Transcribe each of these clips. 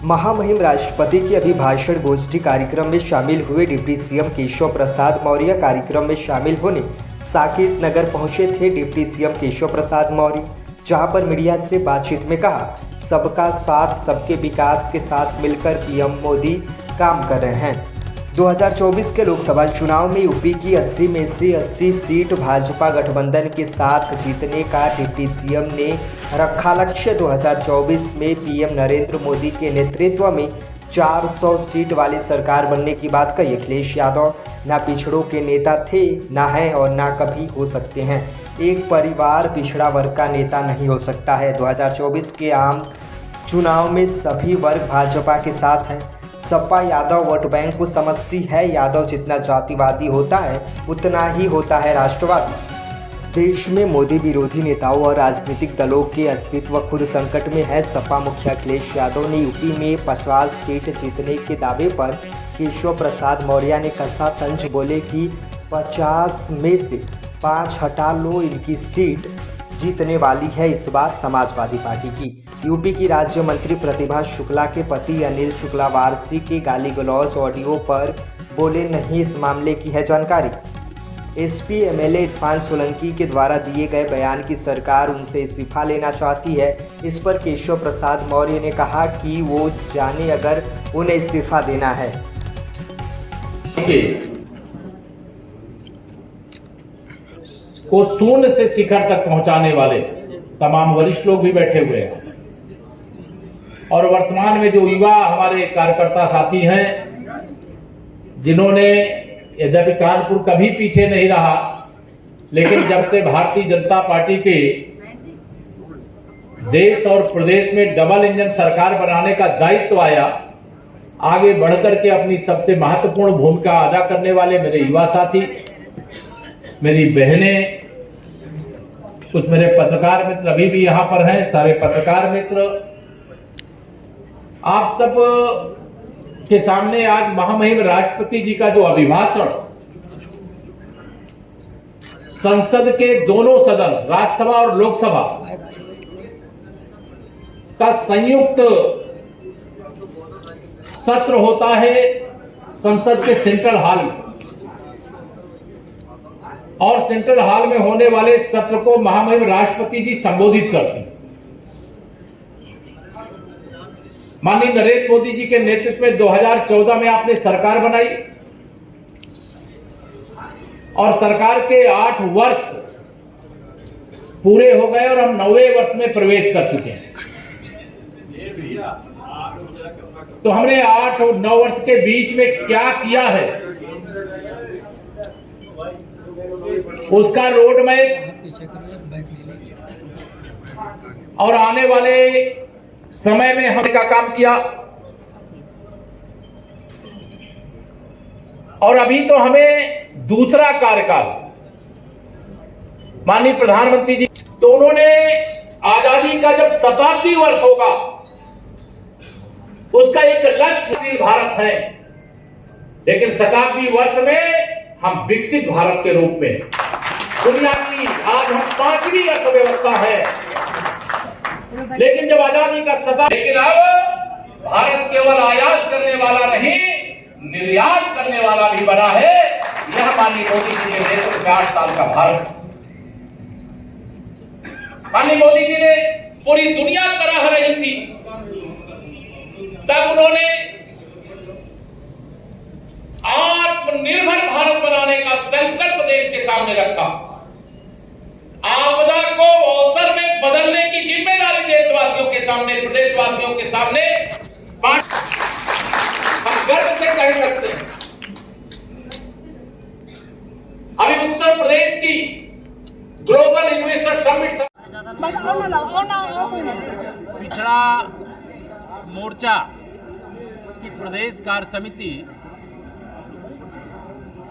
महामहिम राष्ट्रपति के अभिभाषण गोष्ठी कार्यक्रम में शामिल हुए डिप्टी सीएम केशव प्रसाद मौर्य कार्यक्रम में शामिल होने साकेत नगर पहुंचे थे। डिप्टी सीएम केशव प्रसाद मौर्य जहां पर मीडिया से बातचीत में कहा, सबका साथ सबके विकास के साथ मिलकर पीएम मोदी काम कर रहे हैं। 2024 के लोकसभा चुनाव में यूपी की 80 में से 80 सीट भाजपा गठबंधन के साथ जीतने का डिप्टी सीएम ने रखा लक्ष्य। 2024 में पीएम नरेंद्र मोदी के नेतृत्व में 400 सीट वाली सरकार बनने की बात कही। अखिलेश यादव ना पिछड़ों के नेता थे, ना हैं और ना कभी हो सकते हैं। एक परिवार पिछड़ा वर्ग का नेता नहीं हो सकता है। 2024 के आम चुनाव में सभी वर्ग भाजपा के साथ हैं। सपा यादव वोट बैंक को समझती है। यादव जितना जातिवादी होता है उतना ही होता है राष्ट्रवादी। देश में मोदी विरोधी नेताओं और राजनीतिक दलों के अस्तित्व खुद संकट में है। सपा मुखिया अखिलेश यादव ने यूपी में 50 सीट जीतने के दावे पर केशव प्रसाद मौर्य ने कसा तंज बोले कि 50 में से 5 हटा लो, इनकी सीट जीतने वाली है इस बार समाजवादी पार्टी की। यूपी की राज्य मंत्री प्रतिभा शुक्ला के पति अनिल शुक्ला वारसी के गाली गलौज ऑडियो पर बोले नहीं, इस मामले की है जानकारी। एसपी एमएलए इरफान सोलंकी के द्वारा दिए गए बयान की सरकार उनसे इस्तीफा लेना चाहती है। इस पर केशव प्रसाद मौर्य ने कहा कि वो जाने अगर उन्हें इस्तीफा देना है। को शून्य से शिखर तक पहुंचाने वाले तमाम वरिष्ठ लोग भी बैठे हुए हैं और वर्तमान में जो युवा हमारे कार्यकर्ता साथी हैं, जिन्होंने यद्यपि कानपुर कभी पीछे नहीं रहा, लेकिन जब से भारतीय जनता पार्टी के देश और प्रदेश में डबल इंजन सरकार बनाने का दायित्व आया, आगे बढ़कर के अपनी सबसे महत्वपूर्ण भूमिका अदा करने वाले मेरे युवा साथी, मेरी बहनें, कुछ मेरे पत्रकार मित्र अभी भी यहां पर हैं, सारे पत्रकार मित्र, आप सब के सामने आज महामहिम राष्ट्रपति जी का जो अभिभाषण संसद के दोनों सदन, राज्यसभा और लोकसभा का संयुक्त सत्र होता है संसद के सेंट्रल हॉल में, और सेंट्रल हॉल में होने वाले सत्र को महामहिम राष्ट्रपति जी संबोधित करते हैं। माननीय नरेंद्र मोदी जी के नेतृत्व में 2014 में आपने सरकार बनाई और सरकार के 8 वर्ष पूरे हो गए और हम 9वें वर्ष में प्रवेश कर चुके हैं। तो हमने 8 और 9 वर्ष के बीच में क्या किया है उसका रोड मैप और आने वाले समय में हमने का काम किया, और अभी तो हमें दूसरा कार्यकाल माननीय प्रधानमंत्री जी, तो उन्होंने आजादी का जब शताब्दी वर्ष होगा उसका एक लक्ष्य भारत है, लेकिन शताब्दी वर्ष में हम विकसित भारत के रूप में दुनिया की आज हम 5वीं अर्थव्यवस्था है, लेकिन जब आजादी का सदा, लेकिन अब भारत केवल आयात करने वाला नहीं, निर्यात करने वाला भी बना है। यह माननीय मोदी जी के नेतृत्व में 8 साल का भारत, माननीय मोदी जी ने पूरी दुनिया तरह रही थी, तब उन्होंने आत्मनिर्भर भारत बनाने का संकल्प देश के सामने रखा। आपदा को अवसर में बदलने की जिम्मेदारी देशवासियों के सामने, प्रदेशवासियों के सामने हम गर्व से कह सकते हैं। अभी उत्तर प्रदेश की ग्लोबल इन्वेस्टर समिट, पिछड़ा मोर्चा की प्रदेश कार्य समिति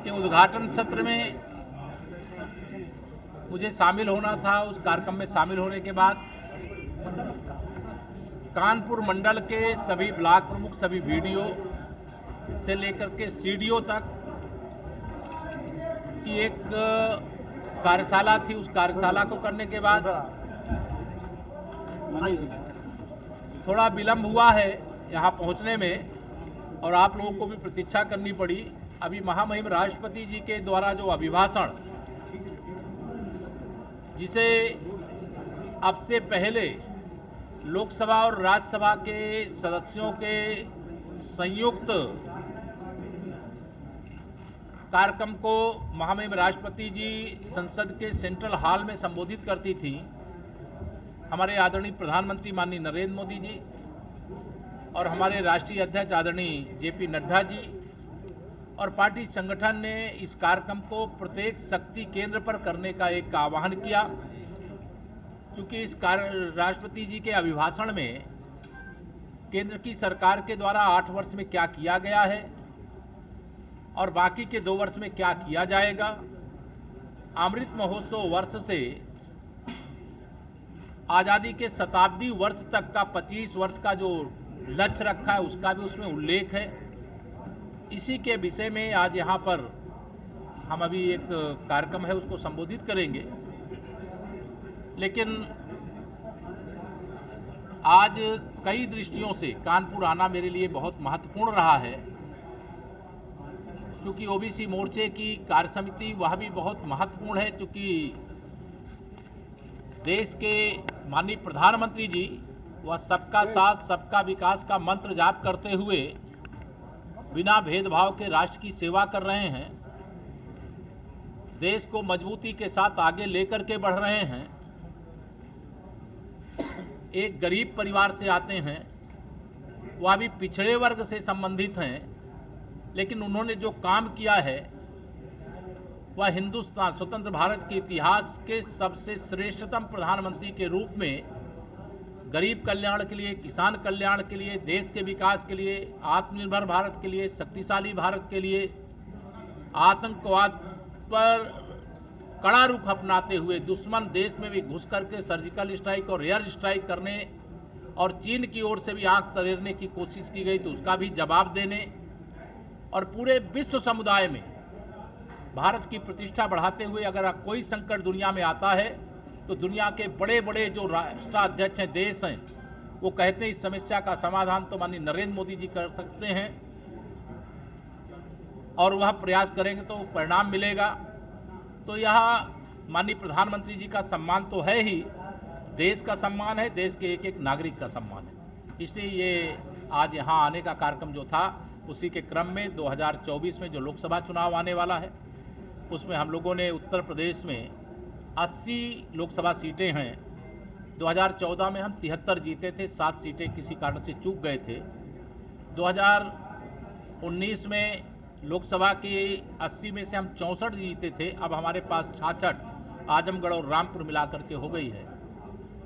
के उद्घाटन सत्र में मुझे शामिल होना था। उस कार्यक्रम में शामिल होने के बाद कानपुर मंडल के सभी ब्लॉक प्रमुख, सभी वीडियो से लेकर के सीडीओ तक की एक कार्यशाला थी। उस कार्यशाला को करने के बाद थोड़ा विलम्ब हुआ है यहाँ पहुँचने में और आप लोगों को भी प्रतीक्षा करनी पड़ी। अभी महामहिम राष्ट्रपति जी के द्वारा जो अभिभाषण, जिसे अब से पहले लोकसभा और राज्यसभा के सदस्यों के संयुक्त कार्यक्रम को महामहिम राष्ट्रपति जी संसद के सेंट्रल हॉल में संबोधित करती थी, हमारे आदरणीय प्रधानमंत्री माननीय नरेंद्र मोदी जी और हमारे राष्ट्रीय अध्यक्ष आदरणीय जेपी नड्डा जी और पार्टी संगठन ने इस कार्यक्रम को प्रत्येक शक्ति केंद्र पर करने का एक आह्वान किया, क्योंकि इस राष्ट्रपति जी के अभिभाषण में केंद्र की सरकार के द्वारा 8 वर्ष में क्या किया गया है और बाकी के 2 वर्ष में क्या किया जाएगा, अमृत महोत्सव वर्ष से आज़ादी के शताब्दी वर्ष तक का 25 वर्ष का जो लक्ष्य रखा है उसका भी उसमें उल्लेख है। इसी के विषय में आज यहाँ पर हम अभी एक कार्यक्रम है उसको संबोधित करेंगे। लेकिन आज कई दृष्टियों से कानपुर आना मेरे लिए बहुत महत्वपूर्ण रहा है, क्योंकि ओबीसी मोर्चे की कार्य समिति वह भी बहुत महत्वपूर्ण है, क्योंकि देश के माननीय प्रधानमंत्री जी वह सबका साथ सबका विकास का मंत्र जाप करते हुए बिना भेदभाव के राष्ट्र की सेवा कर रहे हैं, देश को मजबूती के साथ आगे लेकर के बढ़ रहे हैं। एक गरीब परिवार से आते हैं, वह भी पिछड़े वर्ग से संबंधित हैं, लेकिन उन्होंने जो काम किया है वह हिंदुस्तान स्वतंत्र भारत के इतिहास के सबसे श्रेष्ठतम प्रधानमंत्री के रूप में गरीब कल्याण के लिए, किसान कल्याण के लिए, देश के विकास के लिए, आत्मनिर्भर भारत के लिए, शक्तिशाली भारत के लिए, आतंकवाद पर कड़ा रुख अपनाते हुए दुश्मन देश में भी घुस करके सर्जिकल स्ट्राइक और एयर स्ट्राइक करने और चीन की ओर से भी आंख तरेरने की कोशिश की गई तो उसका भी जवाब देने और पूरे विश्व समुदाय में भारत की प्रतिष्ठा बढ़ाते हुए अगर कोई संकट दुनिया में आता है तो दुनिया के बड़े बड़े जो राष्ट्राध्यक्ष हैं, देश हैं, वो कहते हैं इस समस्या का समाधान तो माननीय नरेंद्र मोदी जी कर सकते हैं और वह प्रयास करेंगे तो परिणाम मिलेगा। तो यह माननीय प्रधानमंत्री जी का सम्मान तो है ही, देश का सम्मान है, देश के एक एक नागरिक का सम्मान है। इसलिए ये आज यहाँ आने का कार्यक्रम जो था उसी के क्रम में 2024 में जो लोकसभा चुनाव आने वाला है उसमें हम लोगों ने उत्तर प्रदेश में 80 लोकसभा सीटें हैं। 2014 में हम 73 जीते थे, 7 सीटें किसी कारण से चूक गए थे। 2019 में लोकसभा के 80 में से हम 64 जीते थे, अब हमारे पास 66 आजमगढ़ और रामपुर मिलाकर के हो गई है।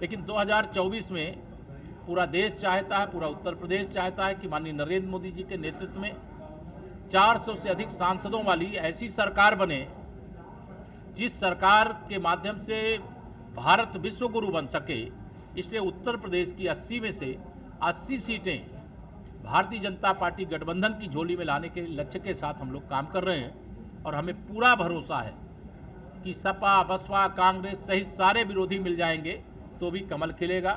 लेकिन 2024 में पूरा देश चाहता है, पूरा उत्तर प्रदेश चाहता है कि माननीय नरेंद्र मोदी जी के नेतृत्व में 400 से अधिक सांसदों वाली ऐसी सरकार बने जिस सरकार के माध्यम से भारत विश्व गुरु बन सके। इसलिए उत्तर प्रदेश की 80 में से 80 सीटें भारतीय जनता पार्टी गठबंधन की झोली में लाने के लक्ष्य के साथ हम लोग काम कर रहे हैं और हमें पूरा भरोसा है कि सपा, बसपा, कांग्रेस सहित सारे विरोधी मिल जाएंगे तो भी कमल खिलेगा,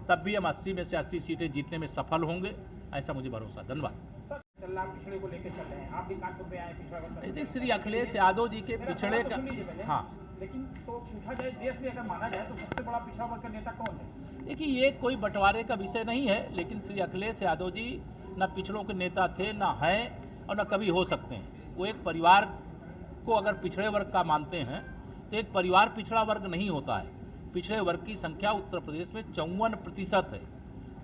तब भी हम 80 में से 80 सीटें जीतने में सफल होंगे, ऐसा मुझे भरोसा। धन्यवाद। पिछड़े को लेकर चल रहे हैं, आप भी कानपुर पे आए पिछड़ा। श्री अखिलेश यादव जी के पिछड़े का, हाँ, लेकिन तो पूछा जाए देश में अगर माना जाए तो सबसे बड़ा पिछड़ा वर्ग का नेता कौन है? देखिए ये कोई बंटवारे का विषय नहीं है, लेकिन श्री अखिलेश यादव जी न पिछड़ों के नेता थे, न हैं और न कभी हो सकते हैं। वो एक परिवार को अगर पिछड़े वर्ग का मानते हैं तो एक परिवार पिछड़ा वर्ग नहीं होता है। पिछड़े वर्ग की संख्या उत्तर प्रदेश में 54% है।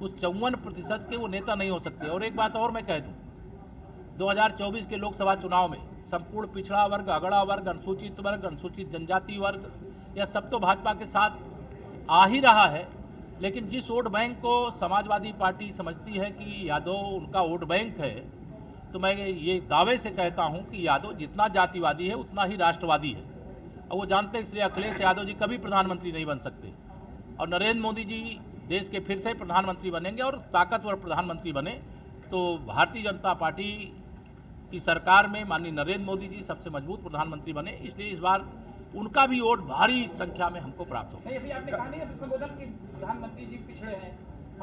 उस 54% के वो नेता नहीं हो सकते। और एक बात और मैं कह दूँ, 2024 के लोकसभा चुनाव में संपूर्ण पिछड़ा वर्ग, अगड़ा वर्ग, अनुसूचित वर्ग, अनुसूचित जनजाति वर्ग, यह सब तो भाजपा के साथ आ ही रहा है। लेकिन जिस वोट बैंक को समाजवादी पार्टी समझती है कि यादव उनका वोट बैंक है, तो मैं ये दावे से कहता हूं कि यादव जितना जातिवादी है उतना ही राष्ट्रवादी है। और वो जानते हैं इसलिए अखिलेश यादव जी कभी प्रधानमंत्री नहीं बन सकते। और नरेंद्र मोदी जी देश के फिर से प्रधानमंत्री बनेंगे और ताकतवर प्रधानमंत्री बने तो भारतीय जनता पार्टी की सरकार में माननीय नरेंद्र मोदी जी सबसे मजबूत प्रधानमंत्री बने। इसलिए इस बार उनका भी वोट भारी संख्या में हमको प्राप्त हो। अभी आपने कहा नहीं संबोधन कि प्रधानमंत्री जी पिछड़े हैं,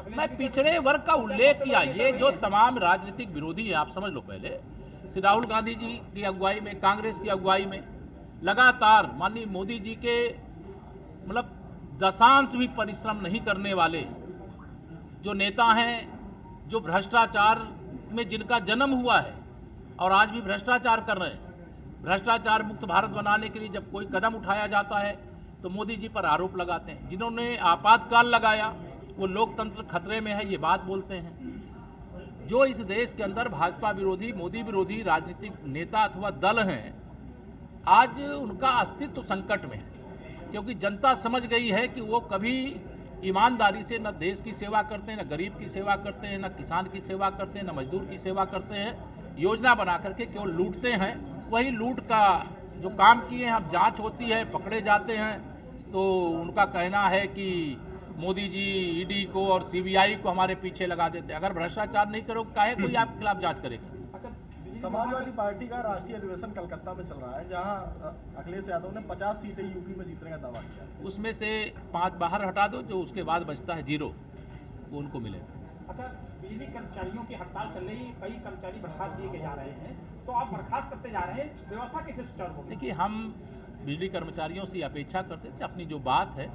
मैं पिछड़े वर्ग का उल्लेख किया। ये जो तमाम राजनीतिक विरोधी हैं, आप समझ लो, पहले श्री राहुल गांधी जी की अगुवाई में, कांग्रेस की अगुवाई में लगातार माननीय मोदी जी के मतलब दशांश भी परिश्रम नहीं करने वाले जो नेता हैं, जो भ्रष्टाचार में जिनका जन्म हुआ है और आज भी भ्रष्टाचार कर रहे हैं, भ्रष्टाचार मुक्त भारत बनाने के लिए जब कोई कदम उठाया जाता है तो मोदी जी पर आरोप लगाते हैं। जिन्होंने आपातकाल लगाया वो लोकतंत्र खतरे में है, ये बात बोलते हैं। जो इस देश के अंदर भाजपा विरोधी, मोदी विरोधी राजनीतिक नेता अथवा दल हैं, आज उनका अस्तित्व संकट में है, क्योंकि जनता समझ गई है कि वो कभी ईमानदारी से न देश की सेवा करते हैं, न गरीब की सेवा करते हैं, न किसान की सेवा करते हैं, न मजदूर की सेवा करते हैं। योजना बना करके केवल लूटते हैं। वही लूट का जो काम किए हैं, अब जांच होती है, पकड़े जाते हैं, तो उनका कहना है कि मोदी जी ईडी को और सीबीआई को हमारे पीछे लगा देते हैं। अगर भ्रष्टाचार नहीं करोगे काहे कोई आपके खिलाफ जांच करेगा। समाजवादी पार्टी का राष्ट्रीय अधिवेशन कलकत्ता में चल रहा है, जहां अखिलेश यादव ने 50 सीटें यूपी में जीतने का दावा किया। उसमें से 5 बाहर हटा दो, जो उसके बाद बचता है 0, वो उनको मिलेगा। अच्छा, बिजली कर्मचारियों की हड़ताल चल रही, कई कर्मचारी बर्खास्त किए जा रहे हैं, तो आप बर्खास्त करते जा रहे हैं, व्यवस्था कैसे सुचारू होगी? देखिए, हम बिजली कर्मचारियों से अपेक्षा करते थे अपनी जो बात है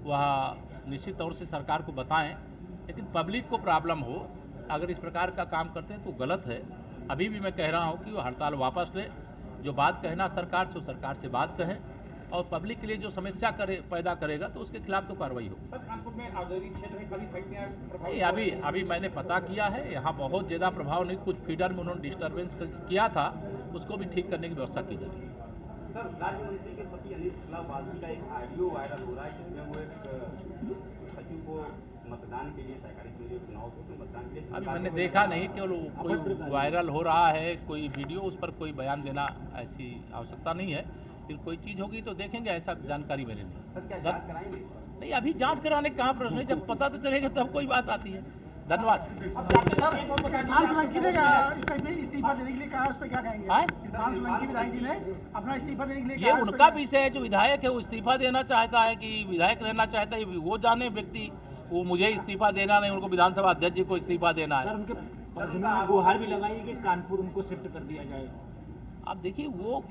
वह निश्चित तौर से सरकार को बताएं, लेकिन पब्लिक को प्रॉब्लम हो अगर इस प्रकार का काम करते हैं तो गलत है। अभी भी मैं कह रहा हूं कि वो हड़ताल वापस ले, जो बात कहना सरकार से, सरकार से बात कहें, और पब्लिक के लिए जो समस्या पैदा करेगा तो उसके खिलाफ तो कार्रवाई हो। सर, कानपुर में औद्योगिक क्षेत्र में कभी फैक्ट्रियां प्रभावित नहीं, अभी मैंने पता किया है, यहाँ बहुत ज़्यादा प्रभाव नहीं, कुछ फीडर में उन्होंने डिस्टर्बेंस किया था, उसको भी ठीक करने की व्यवस्था की जा रही है। सर, राज्य मंत्री के पति अनिल वालसी का एक ऑडियो वायरल हो रहा है, जिसमें वो एक सचिव को मतदान के लिए, सहकारी समिति चुनाव को मतदान के लिए, अभी मैंने देखा नहीं, केवल कोई वायरल हो रहा है कोई वीडियो, उस पर कोई बयान देना ऐसी आवश्यकता नहीं है। फिर कोई चीज़ होगी तो देखेंगे, ऐसा जानकारी मेरे नहीं। सर क्या जांच कराएंगे? नहीं, अभी जांच कराने का कहाँ प्रश्न है, जब पता तो चलेगा तब कोई बात आती है। धन्यवाद। इस्तीफा देने के लिए कहा, उस पर क्या कहेंगे? विधायक जी ने अपना इस्तीफा देने के लिए, ये उनका विषय है, जो विधायक है वो इस्तीफा देना चाहता है कि विधायक रहना चाहता है, वो जाने व्यक्ति। वो मुझे इस्तीफा देना नहीं, उनको विधानसभा अध्यक्ष जी को इस्तीफा देना है। सर, उनके गुहार भी लगाई कि कानपुर उनको शिफ्ट कर दिया जाए। अब देखिए, वो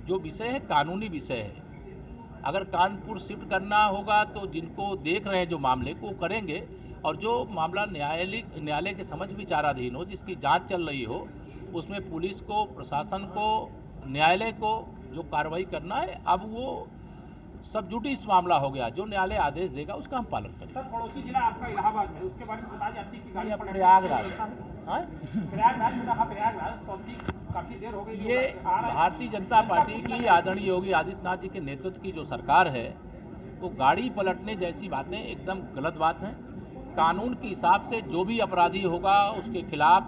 जो विषय है कानूनी विषय है। अगर कानपुर शिफ्ट करना होगा तो जिनको देख रहे हैं जो मामले को करेंगे, और जो मामला न्यायालय के समझ विचाराधीन हो, जिसकी जांच चल रही हो, उसमें पुलिस को, प्रशासन को, न्यायालय को जो कार्रवाई करना है, अब वो सब जुडिस मामला हो गया। जो न्यायालय आदेश देगा उसका हम पालन करेंगे। सर, पड़ोसी जिला आपका इलाहाबाद है, उसके बारे में बताया जाती है कि गाड़ी प्रयागराज तो काफी देर हो गई। ये भारतीय जनता पार्टी की आदरणीय योगी आदित्यनाथ जी के नेतृत्व की जो सरकार है, वो गाड़ी पलटने जैसी बातें एकदम गलत बात हैं। कानून के हिसाब से जो भी अपराधी होगा उसके खिलाफ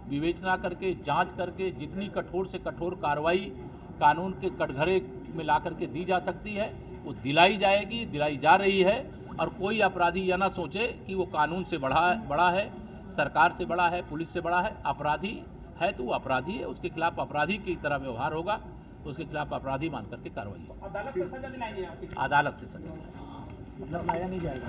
विवेचना करके, जांच करके, जितनी कठोर से कठोर कार्रवाई कानून के कटघरे में ला करके दी जा सकती है वो दिलाई जाएगी, दिलाई जा रही है। और कोई अपराधी यह ना सोचे कि वो कानून से बड़ा है, सरकार से बड़ा है, पुलिस से बड़ा है। अपराधी है तो वो अपराधी है, उसके खिलाफ अपराधी की तरह व्यवहार होगा, उसके खिलाफ अपराधी मान करके कार्रवाई होगी। अदालत से सजा दिलाएंगे? अदालत से सजा। मतलब लाया नहीं जाएगा।